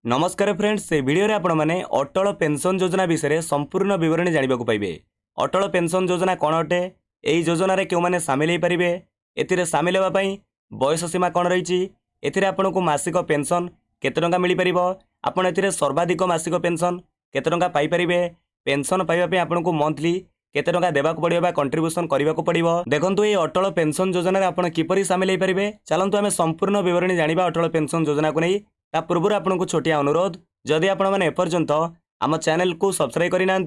नमस्कार फ्रेंड्स से वीडियो रे आपण माने अटल पेंशन योजना विषय संपूर्ण विवरणी जानिबा को पाइबे। अटल पेंशन योजना कौन अटे, एही योजना रे केउ माने शामिल हो पारिबे, एथिरे शामिल होबा पई बयस सीमा कौन रही, एथिरे आपनको मासिक पेंशन केते टंका मिली परिबो, आपण एथिरे सर्वाधिक मासिक पेंशन केते टंका पाई परिबे, पेंशन पाइबा पई आपनको मंथली केते टंका देबा को पड़िबो बा कंट्रीब्यूशन करबा को पड़िबो। देखंतु ए अटल पेंशन योजना रे आपण किपरि शामिल हो पारिबे, चलंतु आमे संपूर्ण विवरणी जानिबा अटल पेंशन योजना को नै। ता पूर्व आपको छोटिया अनुरोध, जदि आपण मैंने एपर्यंत आम चैनल को सब्सक्राइब करना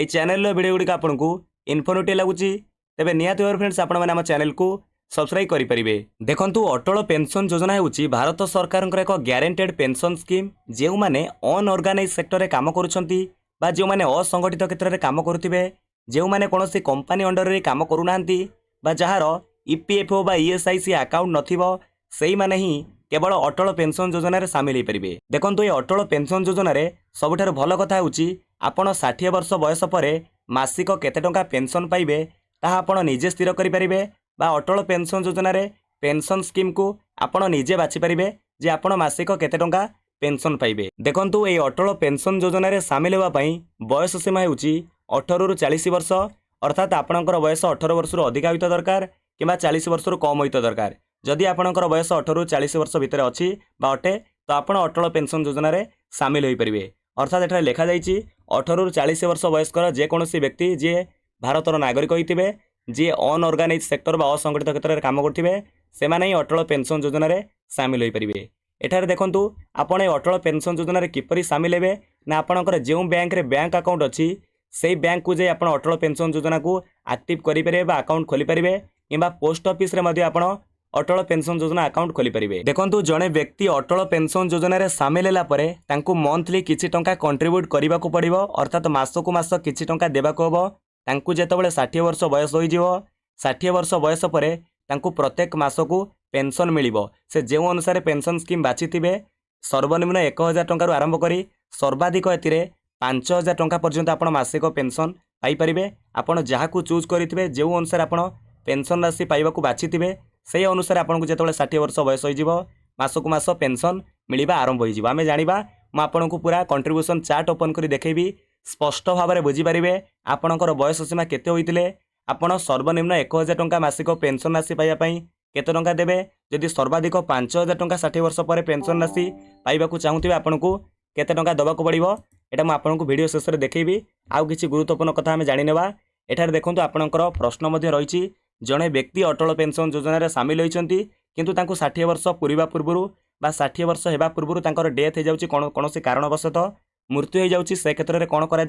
चैनल वीडियो गुड़िक आपको इनफर्मेटिव लगुच तेज निहत फ्रेंड्स आपण मैंने आम चैनल को सब्सक्राइब करेंगे। देखंतु अटल पेंशन योजना होउची भारत सरकार एक ग्यारंटेड पेंशन स्कीम, जो मैंने अनऑर्गेनाइज सेक्टर में काम करुछंती बा जो मैंने असंगठित क्षेत्र में काम करुथिबे, जो मैंने कौन सी कंपनी अंडर रे काम करूनांती बा जहार ईपीएफओ बा ईएसआईसी अकाउंट नथिबो, सेही माने ही केवल अटल पेंशन योजना रे शामिल हो पारिबे। देखंतु ये अटल पेंशन योजना रे सबुठार भल कथा होउची आपण 60 वर्ष बयस परे मासिक केते टंका पेंशन पाइबे ताहा आपण निजे स्थिर करि परिबे, बा अटल पेंशन योजना रे पेंशन स्कीम को आपण निजे बाछि परिबे जे आपण मासिक केते टंका पेंशन पाइबे। देखंतु ये अटल पेंशन योजना रे शामिल होबा पई बयस सीमा होउची 18 रु 40 वर्ष, अर्थात आपणकर बयस 18 वर्ष रु अधिक होइतो दरकार किबा 40 वर्ष रु कम होइतो दरकार। जदि आपणकर बयस 18 रु 40 वर्ष भितर अछि बा अटे तो आपण अटल पेंशन योजना रे शामिल होई परिबे। अर्थात एटा लिखा जाइछि 18 रु 40 वर्ष वयस्कर जे कोनोसी व्यक्ति जे भारतर नागरिक होइतिबे, जे अनऑर्गेनाइज सेक्टर बा असंगठित क्षेत्र में काम करथिबे, से माने अटल पेंशन योजना रे शामिल होई परिबे। एठारे देखंतु आपण अटल पेंशन योजना रे किपरि शामिल हेबे ना, आपणकर जे बैंक रे बैंक अकाउंट अछि सेही बैंक को जे आपण अटल पेंशन योजना को एक्टिव करि परिबे बा अकाउंट खोली परिबे, किबा पोस्ट ऑफिस रे मध्ये आपण अटल पेंशन योजना अकाउंट खोली परिबे। देखंतु जणे व्यक्ति अटल पेंशन योजना रे शामिल होला परे तांकु मंथली किछि टंका कंट्रीब्यूट करिबा को पड़िबो, अर्थात मासकु मास किछि टंका देबा को हबो। तांकु जेतेबेले 60 वर्ष बयस होई जिवो, 60 वर्ष बयस परे तांकु प्रत्येक मासकु पेंशन मिलिबो। से जे अनुसार पेंशन स्कीम बाछिथिबे सर्वनिम्न 1000 टंका रु आरंभ करी सर्वाधिक एतिरे 5000 टंका पर्यंत आपण मासिक पेंशन पाई परिबे। आपण जहाकु चूज करिथिबे, जे अनुसार आपण पेंशन राशि पाइबा को बाछिथिबे, से अनुसार आपको जिते 60 वर्ष बयस हो मासकु मास पेंशन मिलवा आरंभ हो। आम जाना मुझे पूरा कंट्रीब्यूशन चार्ट ओपन कर देखी स्पष्ट भाव में बुझीपारे आपणकर बयस सीमा केते होइतिले, आपण सर्वनिम्न 1000 टंका मासिक पेंशन राशि पाइबापी केते टंका देबे, जदि सर्वाधिक 5000 टंका 60 वर्ष पर पेंशन राशि पाइबाकू चाहूथिबे आपनको केते टंका दबाकू पड़िबो। एटा मैं आपनको वीडियो शेष में देखैबी। आउ किछि गुरुत्वपूर्ण कथा आमे जानि नेबा। एठारे देखंतु आपणकर प्रश्न मध्ये रहिछि, जड़े व्यक्ति अटल पेंशन योजना रे शामिल होइछंती किंतु तांको 60 वर्ष पूरीबा पूर्वरु बा 60 वर्ष हेबा पूर्वरु तांकर डेथ हो जाउछि, कोनोसी कारणवशतः मृत्यु हो जाउछि, से क्षेत्र में कौन करा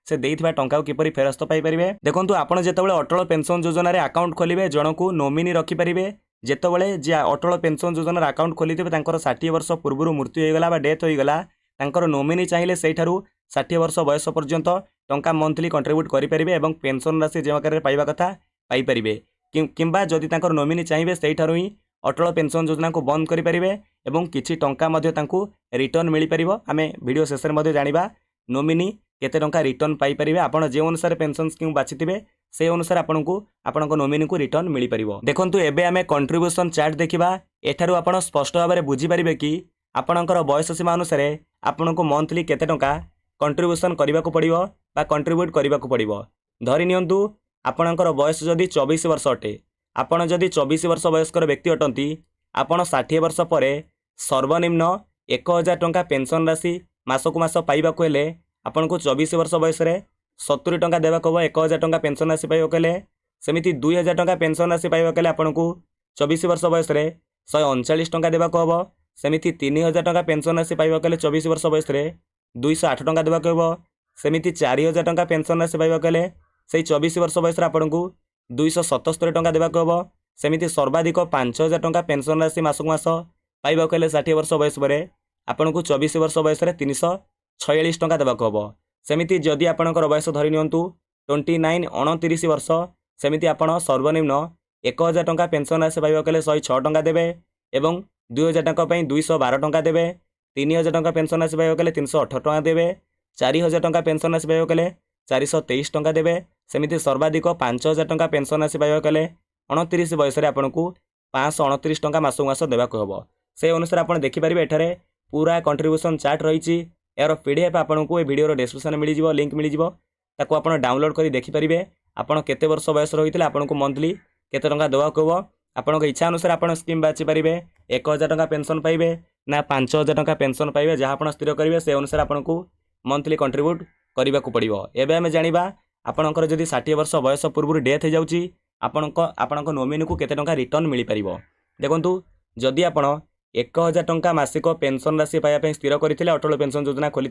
से देइथिबा टंका किपरि फेरस्त पाई परिबे। देखंतु आपण जेतेबेले अटल पेंशन योजना रे अकाउंट खोलिबे जनकू नोमिनी रखि परिबे। जेतेबेले जे अटल पेंशन योजना रे अकाउंट खोलिथिबे तांकर 60 वर्ष पूर्वरु मृत्यु हो गला बा डेथ हो गला, तांकर नोमिनी चाहिए सेठारु 60 वर्ष बयस पर्यंत टंका मंथली कंट्रीब्यूट करि परिबे एवं पेंशन राशि जे आकार पाइबा कथा पाई परिबे। किंबा जदि तांकर नोमिनी चाहिए सेठारु ही अटल पेंशन योजना को बंद करि परिबे एवं किछि टंका मध्ये तांकु रिटर्न मिली परिबो। आमे वीडियो शेष मध्ये जानिबा नोमिनी केते टंका रिटर्न पाई परिबे। आपण जे अनुसार पेंशन स्कीम बाछिथिबे से अनुसार आपनको आपनको नोमिनी को रिटर्न मिली परिबो। देखंतु एबे आमे कंट्रीब्यूशन चार्ट देखिबा। एठारु आपण स्पष्ट भाव में बुझी परिबे कि आपणकर बयस सीमा अनुसार आपनको मंथली केते टंका कंट्रीब्यूशन करबा को पड़िबो बा कंट्रीब्यूट करबा को पड़िबो। धरि नियंतु आपणकर बयस जदि 24 वर्ष अटे, आपण जदि 24 वर्ष वयस्कर व्यक्ति अटंती, आपण 60 वर्ष पर सर्वनिम्न 1000 टंका पेंशन राशि मासकु मास पाइबाकू हेले आपनको 24 वर्ष बयस 70 टंका देबाक हबो। 1000 टंका पेंशन राशि पाइबाकू हेले सेमिति 2000 टंका पेंशन राशि पाइबाकू हेले आपनको 24 वर्ष बयस 139 टंका देबाक हबो। सेमिति 3000 टंका पेंशन राशि पाइबाकू हेले 24 वर्ष बयस 208 टंका देबाक हबो। सेमिति 4000 टंका पेंशन राशि पाइबाकू हेले से 24 वर्ष बयस आपको 277 टंका देबाक हबो। सेमिति सर्वाधिक 5000 टंका पेंशन राशि मासकु मास पाइबाकू हेले 60 वर्ष बयस पर आपको 24 वर्ष बयस 346 टंका देबाक हबो। सेमिति जदि आपणकर बयस धरि नियंतु 29 29 वर्ष, सेमिति आपण सर्वनिम्न 1000 टंका पेंशन राशि पाइबाकू हेले 106 टंका देबे एवं 2000 टंका पई 212 टंका देबे। 3000 टंका पेंशन राशि पाइबाकू हेले 308 टंका देबे। 4000 टंका पेंशन राशि पाइबाकू हेले 423 टंका देबे। सेमिति सर्वाधिक 5000 टंका पेंशन राशि पाइबाकू हेले 29 बयस आपको 529 टंका मासकु मास देबाक हबो। से अनुसार आपण देखि परिबे एठारे पूरा कंट्रीब्यूशन चार्ट रही यार पीडीएफ आपको वीडियो डिस्क्रिप्शन मिल लिंक मिल ताको आप डाउनलोड कर देखिपारे आपड़ केते वर्ष बयस रही आपको मंथली केते टंका देवाक हो आपको इच्छा अनुसार आप स्कीम बाचिपारे 1000 टंका पेंशन पाइबे ना 5000 टंका पेंशन पाइबे जहाँ आप स्थिर करेंगे से अनुसार आपको मंथली कंट्रीब्यूट करने को पड़ो। एवं आम जाना आपंकर जदि 60 वर्ष बयस पूर्व डेथ हो जाऊँगी आपण नोमिनी को केते टंका रिटर्न मिल पार। देखो जदि आप 1000 टंका मासिक पेंशन राशि पाइबा स्थिर करते अटल पेंशन योजना खोली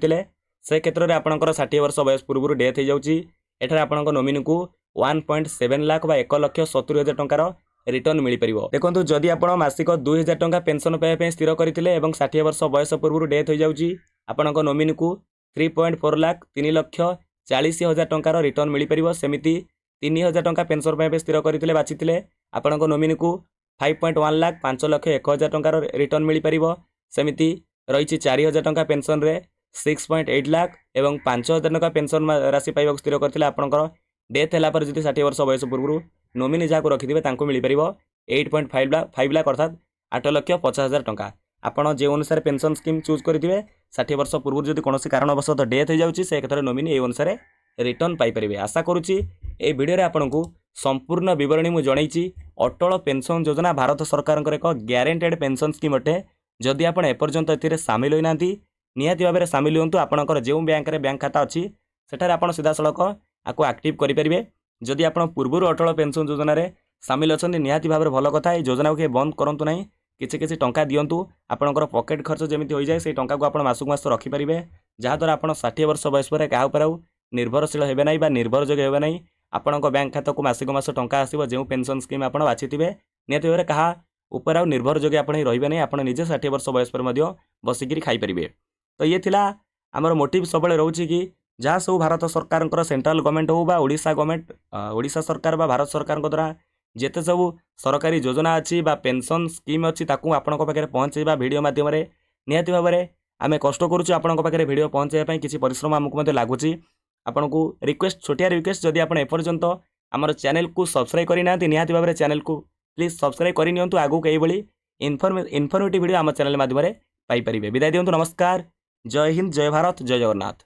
से क्षेत्र में आपंकर 60 वर्ष बयस पूर्व डेथ हो जाऊँगी एठार आपण नोमिनी को 1.7 लाख बा 1,70,000 टंकार रिटर्न मिल पार। देखो जदि आप मासिक 2000 टंका पेंशन पाइबा स्थिर करते 60 वर्ष बयस पूर्व डेथ हो जाऊँगी आपण नोमिनी को 3.4 लाख 3,40,000 टंकार रिटर्न मिल पार। सेमिति 3000 टंका पेंशन पाइबा स्थिर करते बाची आपण नोमिनी को 5.1 लाख 5,01,000 टंकार रिटर्न मिल पार। सेमिति रही 4000 टंका पेंशन रे 6.8 लाख एवं 5000 टंका पेंशन राशि पाइबा स्थिर करते आपंकर डेथ है जब 60 वर्ष बयस पूर्व नोमिनी जहाँ रखिथे मिल पार 8.5 लाख अर्थात 8,50,000 टंका। आपड़ जो अनुसार पेंशन स्कीम चूज करेंगे 60 वर्ष पूर्व जब कौन कारणवश डेथ हो जाए से क्षेत्र में नोमिनी ए अनुसार रिटर्न पाइपर। आशा करुच्ची ए वीडियो आपन को संपूर्ण विवरणी मुझे जनईची। अटल पेंशन योजना भारत सरकार एक ग्यारंटेड पेंशन स्कीम अटे। जदि आप एपर्यंत ए सामिल होना निहाती भाव में सामिल हूँ। आपंकर जो बैंक में बैंक खाता अच्छी सेठारे आप सीधा सड़क आपको आक्टिव करेंगे। जदि आप पूर्व अटल पेंशन योजना रे सामिल अच्छा निहाती भाव में भल कथा। योजना को बंद करूँ ना किसी टंका दिंतु आपंकर पकेट खर्च जमी हो जाए से टंका को आप मासक मास रखिपारे जहाँद्वारा आप 60 वर्ष बयस पर क्या निर्भरशील हे ना निर्भरजोग्य हे ना। आपण बैंक खाता को मासिक मास टंका आसो जो पेंशन स्कीम आप बाछिथे निहत भाव में क्या उपर आउ निर्भरजोग्य आप रही नहीं आप निजे 60 वर्ष बयस पर बसिकी खाईपारे। तो ये थिला आमर मोटिव सब रोचे कि जहाँ सब भारत सरकार सेंट्रल गवर्नमेंट हो बा ओडिशा गवर्नमेंट ओडिशा सरकार बा भारत सरकार द्वारा जिते सब सरकारी योजना अच्छी बा पेंशन स्कीम अच्छी ताकू आपण पाखे पहुँचेबा वीडियो माध्यम निहाती भाव में आम कष्ट करुँ आपण पाखे वीडियो पहुँचाई किसी परिश्रम आमको लगुच। आपन को रिक्वेस्ट छोटिया रिक्वेस्ट जदि आप एपर्यंत आमर चैनल को सब्सक्राइब करना निहाती भाव में चैनल को प्लीज सब्सक्राइब करनी आगू कई भली इनफॉर्मेटिव वीडियो आम चैनल माध्यम पाइपर। विदाय दिंतु। नमस्कार। जय हिंद, जय भारत, जय जगन्नाथ।